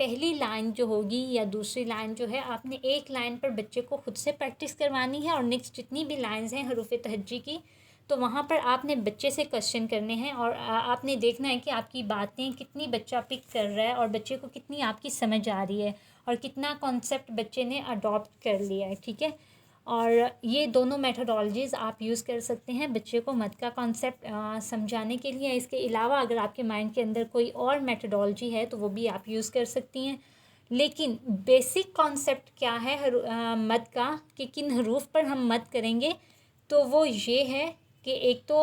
پہلی لائن جو ہوگی یا دوسری لائن جو ہے آپ نے ایک لائن پر بچے کو خود سے پریکٹس کروانی ہے، اور نیکسٹ جتنی بھی لائنز ہیں حروف تہجی کی تو وہاں پر آپ نے بچے سے کویشچن کرنے ہیں، اور آپ نے دیکھنا ہے کہ آپ کی باتیں کتنی بچہ پک کر رہا ہے اور بچے کو کتنی آپ کی سمجھ آ رہی ہے اور کتنا کانسیپٹ بچے نے اڈاپٹ کر لیا ہے، ٹھیک ہے۔ اور یہ دونوں میتھڈالوجیز آپ یوز کر سکتے ہیں بچے کو مد کا کانسیپٹ سمجھانے کے لیے۔ اس کے علاوہ اگر آپ کے مائنڈ کے اندر کوئی اور میتھڈالوجی ہے تو وہ بھی آپ یوز کر سکتی ہیں، لیکن بیسک کانسیپٹ کیا ہے مد کا کہ کن حروف پر ہم مد کریں گے، تو وہ یہ ہے کہ ایک تو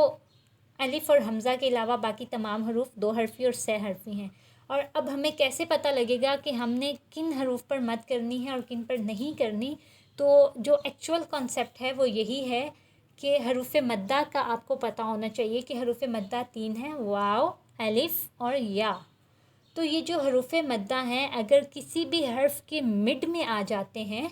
الف اور حمزہ کے علاوہ باقی تمام حروف 2 حرفی اور 6 حرفی ہیں۔ اور اب ہمیں کیسے پتہ لگے گا کہ ہم نے کن حروف پر مد کرنی ہے اور کن پر نہیں کرنی؟ تو جو ایکچول کانسیپٹ ہے وہ یہی ہے کہ حروف مدہ کا آپ کو پتہ ہونا چاہیے کہ حروف مدہ 3 ہیں، واو، الف اور یا۔ تو یہ جو حروف مدہ ہیں اگر کسی بھی حرف کے مڈ میں آ جاتے ہیں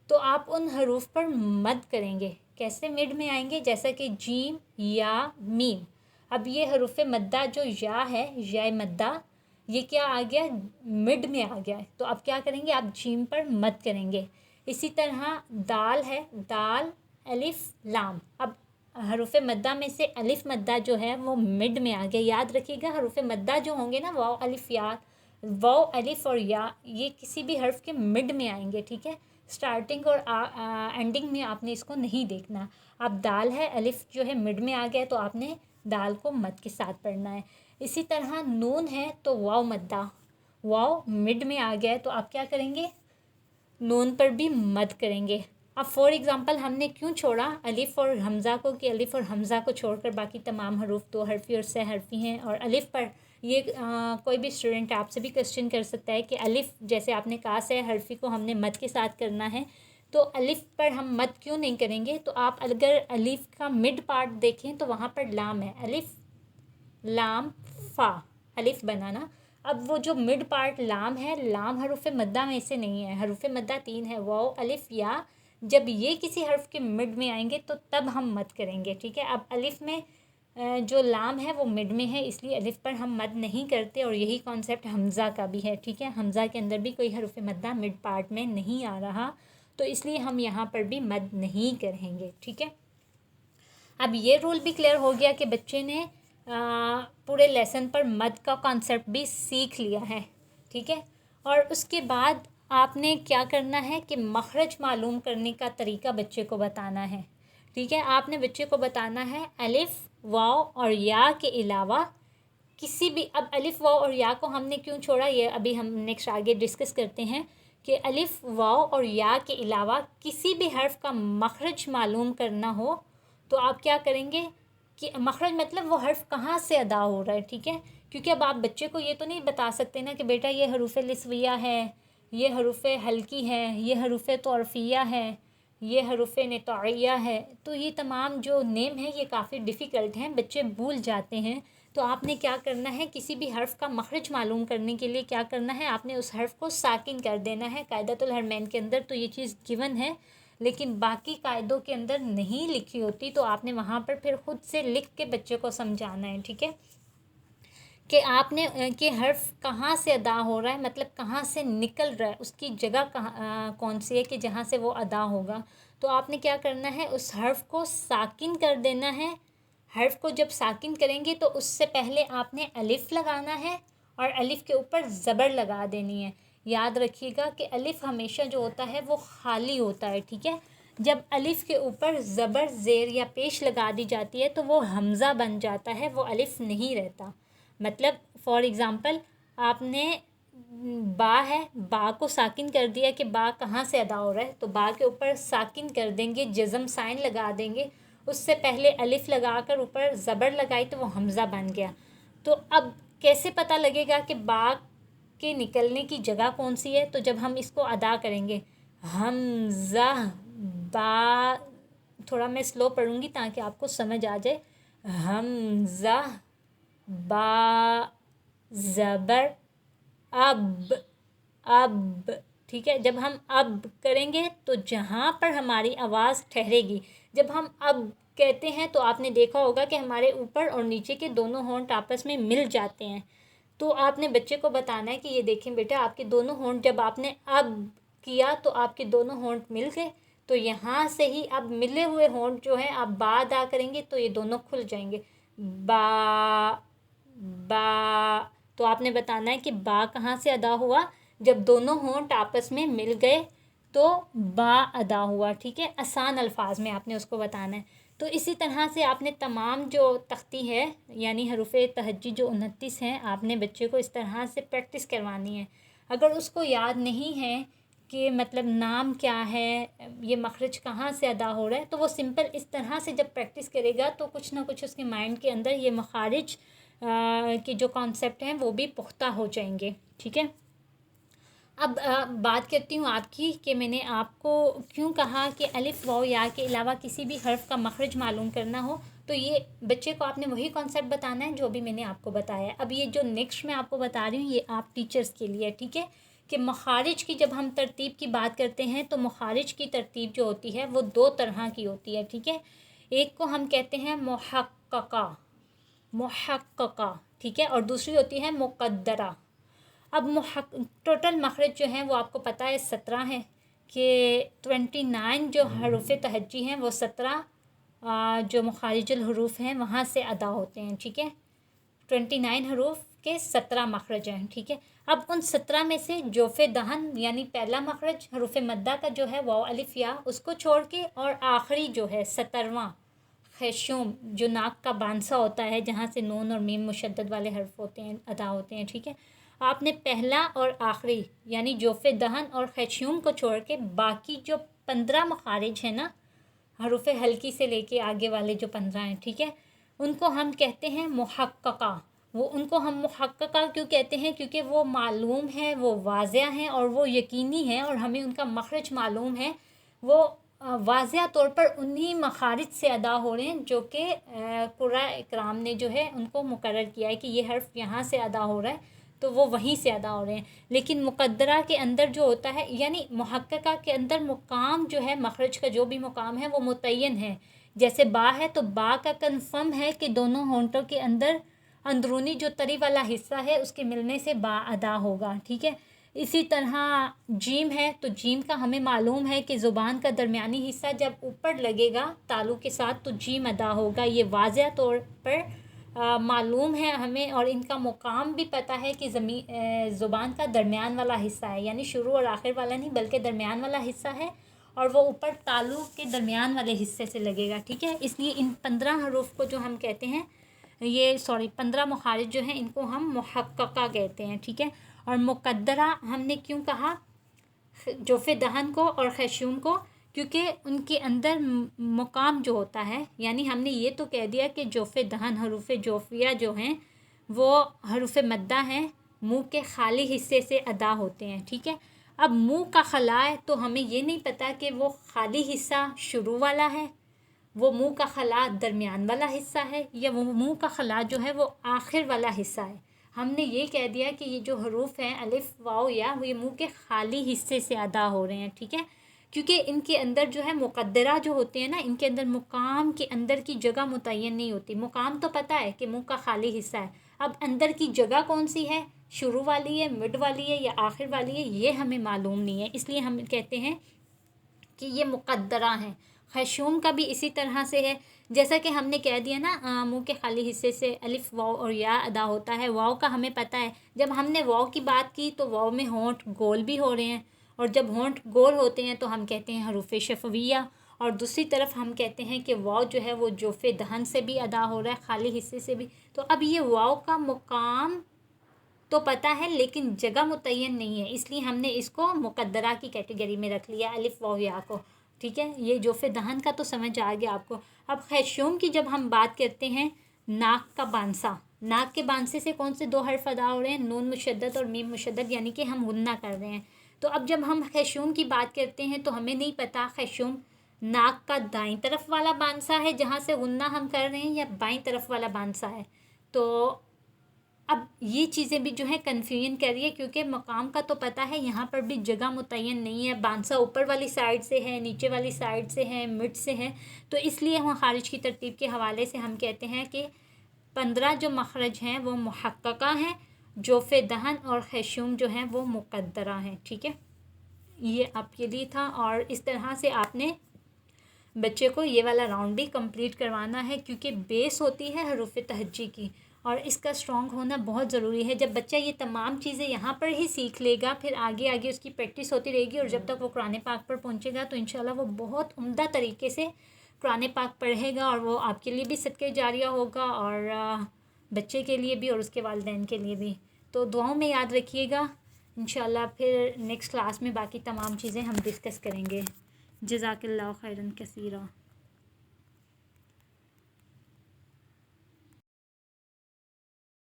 تو آپ ان حروف پر مد کریں گے۔ کیسے مڈ میں آئیں گے؟ جیسا کہ جیم، یا، میم۔ اب یہ حروف مدہ جو یا ہے، یا مدہ، یہ کیا آ گیا؟ مڈ میں آ گیا ہے، تو اب کیا کریں گے؟ آپ جیم پر مد کریں گے۔ اسی طرح دال ہے، دال، الف، لام۔ اب حروف مدہ میں سے الف مدہ جو ہے وہ مڈ میں آ گیا۔ یاد رکھیے گا حروف مدہ جو ہوں گے نا، واو، الف، یا، واو، الف اور یا، یہ کسی بھی حرف کے مڈ میں آئیں گے، ٹھیک ہے۔ اسٹارٹنگ اور اینڈنگ میں آپ نے اس کو نہیں دیکھنا۔ اب دال ہے، الف جو ہے مڈ میں آ گیا تو آپ نے دال کو مد کے ساتھ پڑھنا ہے۔ اسی طرح نون ہے تو واو مدہ، واو مڈ میں آ گیا ہے تو آپ کیا کریں گے؟ نون پر بھی مد کریں گے۔ اب فار ایگزامپل ہم نے کیوں چھوڑا الف اور حمزہ کو کہ الف اور حمزہ کو چھوڑ کر باقی تمام حروف 2 حرفی اور 6 حرفی ہیں، اور الف پر یہ کوئی بھی اسٹوڈنٹ آپ سے بھی کویشچن کر سکتا ہے کہ الف جیسے آپ نے کہا 6 حرفی کو ہم نے مد کے ساتھ کرنا ہے تو الف پر ہم مد کیوں نہیں کریں گے؟ تو آپ اگر الف کا مڈ پارٹ دیکھیں تو وہاں پر لام ہے، الف، لام، فا، الف بنانا۔ اب وہ جو مڈ پارٹ لام ہے، لام حروف مدہ میں سے نہیں ہے، حروف مدہ 3 ہے، واو، الف، یا۔ جب یہ کسی حرف کے مڈ میں آئیں گے تو تب ہم مد کریں گے، ٹھیک ہے۔ اب الف میں جو لام ہے وہ مڈ میں ہے، اس لیے الف پر ہم مد نہیں کرتے، اور یہی کانسیپٹ حمزہ کا بھی ہے، ٹھیک ہے۔ حمزہ کے اندر بھی کوئی حروف مدہ مڈ پارٹ میں نہیں آ رہا تو اس لیے ہم یہاں پر بھی مد نہیں کریں گے، ٹھیک ہے۔ اب یہ رول بھی کلیئر ہو گیا کہ بچے نے پورے لیسن پر مد کا کانسیپٹ بھی سیکھ لیا ہے، ٹھیک ہے۔ اور اس کے بعد آپ نے کیا کرنا ہے کہ مخرج معلوم کرنے کا طریقہ بچے کو بتانا ہے، ٹھیک ہے۔ آپ نے بچے کو بتانا ہے الف، واو اور یا کے علاوہ کسی بھی، اب الف، واو اور یا کو ہم نے کیوں چھوڑا یہ ابھی ہم نیکسٹ آگے ڈسکس کرتے ہیں کہ الف، واو اور یا کے علاوہ کسی بھی حرف کا مخرج معلوم کرنا ہو تو آپ کیا کریں گے کہ مخرج مطلب وہ حرف کہاں سے ادا ہو رہا ہے، ٹھیک ہے۔ کیونکہ اب آپ بچے کو یہ تو نہیں بتا سکتے نا کہ بیٹا یہ حروف لسویہ ہے، یہ حروف حلقی ہے، یہ حروف طرفیہ ہے، یہ حروف نطاعیہ ہے، تو یہ تمام جو نیم ہیں یہ کافی ڈیفیکلٹ ہیں، بچے بھول جاتے ہیں۔ تو آپ نے کیا کرنا ہے، کسی بھی حرف کا مخرج معلوم کرنے کے لیے کیا کرنا ہے، آپ نے اس حرف کو ساکن کر دینا ہے۔ قاعدۃ الحرمین کے اندر تو یہ چیز گیون ہے، لیکن باقی قاعدوں کے اندر نہیں لکھی ہوتی، تو آپ نے وہاں پر پھر خود سے لکھ کے بچے کو سمجھانا ہے، ٹھیک ہے، کہ آپ نے کہ حرف کہاں سے ادا ہو رہا ہے، مطلب کہاں سے نکل رہا ہے، اس کی جگہ کون سی ہے کہ جہاں سے وہ ادا ہوگا۔ تو آپ نے کیا کرنا ہے، اس حرف کو ساکن کر دینا ہے۔ حرف کو جب ساکن کریں گے تو اس سے پہلے آپ نے الف لگانا ہے اور الف کے اوپر زبر لگا دینی ہے۔ یاد رکھیے گا کہ الف ہمیشہ جو ہوتا ہے وہ خالی ہوتا ہے، ٹھیک ہے۔ جب الف کے اوپر زبر، زیر یا پیش لگا دی جاتی ہے تو وہ حمزہ بن جاتا ہے، وہ الف نہیں رہتا۔ مطلب فار ایگزامپل آپ نے با ہے، با کو ساکن کر دیا کہ با کہاں سے ادا ہو رہا ہے، تو با کے اوپر ساکن کر دیں گے، جزم سائن لگا دیں گے، اس سے پہلے الف لگا کر اوپر زبر لگائی تو وہ حمزہ بن گیا۔ تو اب کیسے پتہ لگے گا کہ با کے نکلنے کی جگہ کون سی ہے؟ تو جب ہم اس کو ادا کریں گے حمزہ، با، تھوڑا میں سلو پڑھوں گی تاکہ آپ کو سمجھ آ جائے، حمزہ، با، زبر، اب، اب، ٹھیک ہے۔ جب ہم اب کریں گے تو جہاں پر ہماری آواز ٹھہرے گی، جب ہم اب کہتے ہیں تو آپ نے دیکھا ہوگا کہ ہمارے اوپر اور نیچے کے دونوں ہونٹ آپس میں مل جاتے ہیں، تو آپ نے بچے کو بتانا ہے کہ یہ دیکھیں بیٹا آپ کے دونوں ہونٹ جب آپ نے اب کیا تو آپ کے دونوں ہونٹ مل گئے، تو یہاں سے ہی اب ملے ہوئے ہونٹ جو ہیں آپ با ادا کریں گے تو یہ دونوں کھل جائیں گے، با با۔ تو آپ نے بتانا ہے کہ با کہاں سے ادا ہوا، جب دونوں ہونٹ آپس میں مل گئے تو با ادا ہوا، ٹھیک ہے، آسان الفاظ میں آپ نے اس کو بتانا ہے۔ تو اسی طرح سے آپ نے تمام جو تختی ہے یعنی حروف تہجی جو 29 ہیں آپ نے بچے کو اس طرح سے پریکٹس کروانی ہے۔ اگر اس کو یاد نہیں ہے کہ مطلب نام کیا ہے، یہ مخرج کہاں سے ادا ہو رہا ہے، تو وہ سمپل اس طرح سے جب پریکٹس کرے گا تو کچھ نہ کچھ اس کے مائنڈ کے اندر یہ مخارج کے جو کانسیپٹ ہیں وہ بھی پختہ ہو جائیں گے، ٹھیک ہے۔ اب بات کرتی ہوں آپ کی کہ میں نے آپ کو کیوں کہا کہ الف واو یا کے علاوہ کسی بھی حرف کا مخرج معلوم کرنا ہو تو یہ بچے کو آپ نے وہی کانسیپٹ بتانا ہے جو بھی میں نے آپ کو بتایا ہے۔ اب یہ جو نیکسٹ میں آپ کو بتا رہی ہوں یہ آپ ٹیچرز کے لیے، ٹھیک ہے، کہ مخارج کی جب ہم ترتیب کی بات کرتے ہیں تو مخارج کی ترتیب جو ہوتی ہے وہ دو طرح کی ہوتی ہے، ٹھیک ہے۔ ایک کو ہم کہتے ہیں محققہ، محققہ، ٹھیک ہے، اور دوسری ہوتی ہے مقدرہ۔ اب ٹوٹل مخرج جو ہیں وہ آپ کو پتہ ہے 17 ہے، کہ 29 جو حروف تہجی ہیں وہ 17 جو مخارج الحروف ہیں وہاں سے ادا ہوتے ہیں، ٹھیک ہے، 29 حروف کے 17 مخرج ہیں، ٹھیک ہے۔ اب ان 17 میں سے جوف دہن یعنی پہلا مخرج حروف مدہ کا جو ہے واو الف یا اس کو چھوڑ کے، اور آخری جو ہے 17واں خیشوم جو ناک کا بانسا ہوتا ہے جہاں سے نون اور میم مشدد والے حرف ہوتے ہیں ادا ہوتے ہیں، ٹھیک ہے، آپ نے پہلا اور آخری یعنی جوف دہن اور خیشوم کو چھوڑ کے باقی جو 15 مخارج ہیں نا حروف ہلکی سے لے کے آگے والے جو 15 ہیں، ٹھیک ہے، ان کو ہم کہتے ہیں محققہ۔ وہ ان کو ہم محققہ کیوں کہتے ہیں؟ کیونکہ وہ معلوم ہے، وہ واضح ہیں اور وہ یقینی ہیں اور ہمیں ان کا مخرج معلوم ہے، وہ واضح طور پر انہی مخارج سے ادا ہو رہے ہیں جو کہ قراء اکرام نے جو ہے ان کو مقرر کیا ہے کہ یہ حرف یہاں سے ادا ہو رہا ہے تو وہ وہیں سے ادا ہو رہے ہیں۔ لیکن مقدرہ کے اندر جو ہوتا ہے یعنی محققہ کے اندر مقام جو ہے مخرج کا جو بھی مقام ہے وہ متعین ہے، جیسے با ہے تو با کا کنفرم ہے کہ دونوں ہونٹوں کے اندر اندرونی جو تری والا حصہ ہے اس کے ملنے سے با ادا ہوگا، ٹھیک ہے۔ اسی طرح جیم ہے تو جیم کا ہمیں معلوم ہے کہ زبان کا درمیانی حصہ جب اوپر لگے گا تالو کے ساتھ تو جیم ادا ہوگا، یہ واضح طور پر معلوم ہے ہمیں، اور ان کا مقام بھی پتہ ہے کہ زبان کا درمیان والا حصہ ہے، یعنی شروع اور آخر والا نہیں بلکہ درمیان والا حصہ ہے اور وہ اوپر تالو کے درمیان والے حصے سے لگے گا، ٹھیک ہے۔ اس لیے ان 15 حروف کو جو ہم کہتے ہیں 15 مخارج جو ہیں ان کو ہم محققہ کہتے ہیں، ٹھیک ہے۔ اور مقدرہ ہم نے کیوں کہا جوف دہن کو اور خیشوم کو؟ کیونکہ ان کے اندر مقام جو ہوتا ہے، یعنی ہم نے یہ تو کہہ دیا کہ جوف دہن حروف جوفیہ جو ہیں وہ حروف مدہ ہیں، منہ کے خالی حصے سے ادا ہوتے ہیں، ٹھیک ہے۔ اب منہ کا خلا ہے تو ہمیں یہ نہیں پتہ کہ وہ خالی حصہ شروع والا ہے، وہ منہ کا خلا درمیان والا حصہ ہے، یا وہ منہ کا خلا جو ہے وہ آخر والا حصہ ہے۔ ہم نے یہ کہہ دیا کہ یہ جو حروف ہیں الف واو یا یہ منہ کے خالی حصے سے ادا ہو رہے ہیں، ٹھیک ہے، کیونکہ ان کے اندر جو ہے مقدرہ جو ہوتے ہیں نا ان کے اندر مقام کے اندر کی جگہ متعین نہیں ہوتی۔ مقام تو پتہ ہے کہ منہ کا خالی حصہ ہے، اب اندر کی جگہ کون سی ہے، شروع والی ہے، مڈ والی ہے یا آخر والی ہے، یہ ہمیں معلوم نہیں ہے، اس لیے ہم کہتے ہیں کہ یہ مقدرہ ہیں۔ خیشوم کا بھی اسی طرح سے ہے، جیسا کہ ہم نے کہہ دیا نا منہ کے خالی حصے سے الف واو اور یا ادا ہوتا ہے۔ واو کا ہمیں پتہ ہے، جب ہم نے واو کی بات کی تو واو میں ہونٹ گول بھی ہو رہے ہیں، اور جب ہونٹ گول ہوتے ہیں تو ہم کہتے ہیں حروف شفویہ، اور دوسری طرف ہم کہتے ہیں کہ واو جو ہے وہ جوف دہن سے بھی ادا ہو رہا ہے، خالی حصے سے بھی۔ تو اب یہ واو کا مقام تو پتہ ہے لیکن جگہ متعین نہیں ہے، اس لیے ہم نے اس کو مقدرہ کی کیٹیگری میں رکھ لیا الف واو یا کو، ٹھیک ہے۔ یہ جوف دہن کا تو سمجھ آ گیا آپ کو۔ اب خیشوم کی جب ہم بات کرتے ہیں، ناک کا بانسا، ناک کے بانسے سے کون سے 2 حرف ادا ہو رہے ہیں، نون مشدد اور میم مشدد، یعنی کہ ہم غنہ کر رہے ہیں۔ تو اب جب ہم خیشوم کی بات کرتے ہیں تو ہمیں نہیں پتہ خیشوم ناک کا دائیں طرف والا بانسا ہے جہاں سے غنہ ہم کر رہے ہیں یا بائیں طرف والا بانسا ہے۔ تو اب یہ چیزیں بھی جو ہے کنفیوژن کر رہی ہے کیونکہ مقام کا تو پتہ ہے، یہاں پر بھی جگہ متعین نہیں ہے، بانسا اوپر والی سائڈ سے ہے، نیچے والی سائڈ سے ہے، مڈ سے ہے، تو اس لیے ہم خارج کی ترتیب کے حوالے سے ہم کہتے ہیں کہ 15 جو مخرج ہیں وہ محققہ ہیں، جوف دہن اور خیشوم جو ہیں وہ مقدرہ ہیں. ٹھیک ہے، یہ آپ کے لیے تھا. اور اس طرح سے آپ نے بچے کو یہ والا راؤنڈ بھی کمپلیٹ کروانا ہے، کیونکہ بیس ہوتی ہے حروف تہجی کی اور اس کا اسٹرانگ ہونا بہت ضروری ہے. جب بچہ یہ تمام چیزیں یہاں پر ہی سیکھ لے گا، پھر آگے آگے اس کی پریکٹس ہوتی رہے گی، اور جب تک وہ قرآن پاک پر پہنچے گا تو انشاءاللہ وہ بہت عمدہ طریقے سے قرآن پاک پڑھے گا، اور وہ آپ کے لیے بھی صدقہ جاریہ ہوگا، اور بچے کے لیے بھی اور اس کے والدین کے لیے بھی. تو دعاؤں میں یاد رکھیے گا. انشاءاللہ پھر نیکسٹ کلاس میں باقی تمام چیزیں ہم ڈسکس کریں گے. جزاک اللہ خیراً کثیرا.